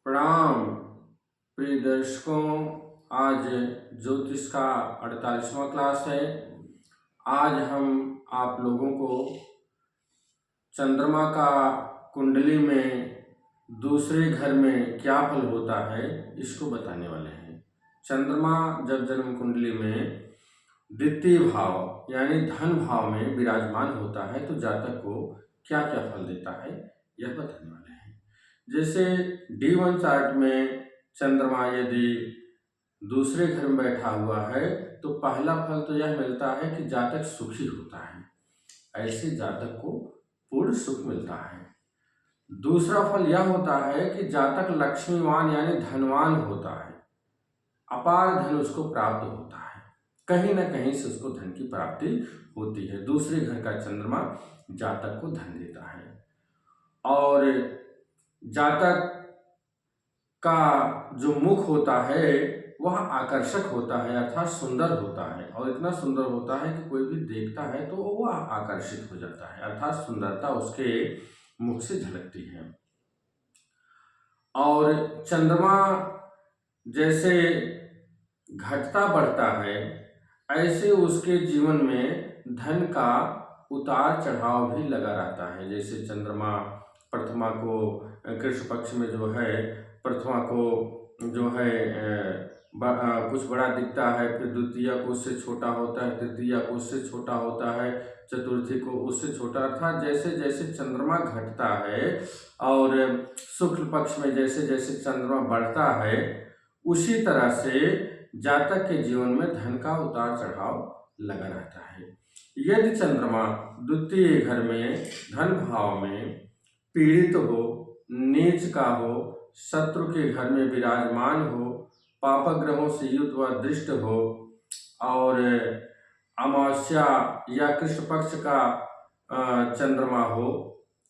प्रणाम प्रिय दर्शकों। आज ज्योतिष का 48वां क्लास है। आज हम आप लोगों को चंद्रमा का कुंडली में दूसरे घर में क्या फल होता है इसको बताने वाले हैं। चंद्रमा जब जन्म कुंडली में द्वितीय भाव यानी धन भाव में विराजमान होता है तो जातक को क्या क्या फल देता है यह बताने वाले हैं। जैसे D1 चार्ट में चंद्रमा यदि दूसरे घर में बैठा हुआ है तो पहला फल तो यह मिलता है कि जातक सुखी होता है। ऐसे जातक को पूर्ण सुख मिलता है। दूसरा फल यह होता है कि जातक लक्ष्मीवान यानी धनवान होता है। अपार धन उसको प्राप्त होता है। कहीं ना कहीं से उसको धन की प्राप्ति होती है। दूसरे घर का चंद्रमा जातक को धन देता है। और जातक का जो मुख होता है वह आकर्षक होता है अर्थात सुंदर होता है। और इतना सुंदर होता है कि कोई भी देखता है तो वह आकर्षित हो जाता है अर्थात सुंदरता उसके मुख से झलकती है। और चंद्रमा जैसे घटता बढ़ता है ऐसे उसके जीवन में धन का उतार चढ़ाव भी लगा रहता है। जैसे चंद्रमा प्रथमा को कृष्ण पक्ष में जो है प्रथमा को जो है कुछ बड़ा दिखता है, फिर द्वितीय को उससे छोटा होता है, तृतीय को उससे छोटा होता है, चतुर्थी को उससे छोटा। अर्थात जैसे जैसे चंद्रमा घटता है और शुक्ल पक्ष में जैसे जैसे चंद्रमा बढ़ता है उसी तरह से जातक के जीवन में धन का उतार चढ़ाव लगा रहता है। यदि चंद्रमा द्वितीय घर में धन भाव में पीड़ित हो, नीच का हो, शत्रु के घर में विराजमान हो, पापग्रहों से युक्त व दृष्ट हो और अमावस्या या कृष्ण पक्ष का चंद्रमा हो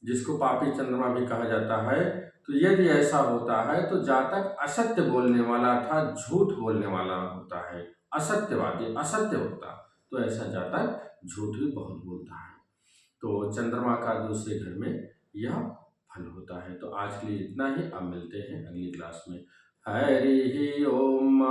जिसको पापी चंद्रमा भी कहा जाता है, तो यदि ऐसा होता है तो जातक असत्य बोलने वाला अर्थात झूठ बोलने वाला होता है। असत्यवादी असत्य होता तो ऐसा जातक झूठ भी बहुत बोलता है। तो चंद्रमा का दूसरे घर में यह फल होता है। तो आज के लिए इतना ही। अब मिलते हैं अगली क्लास में। हरि ओम।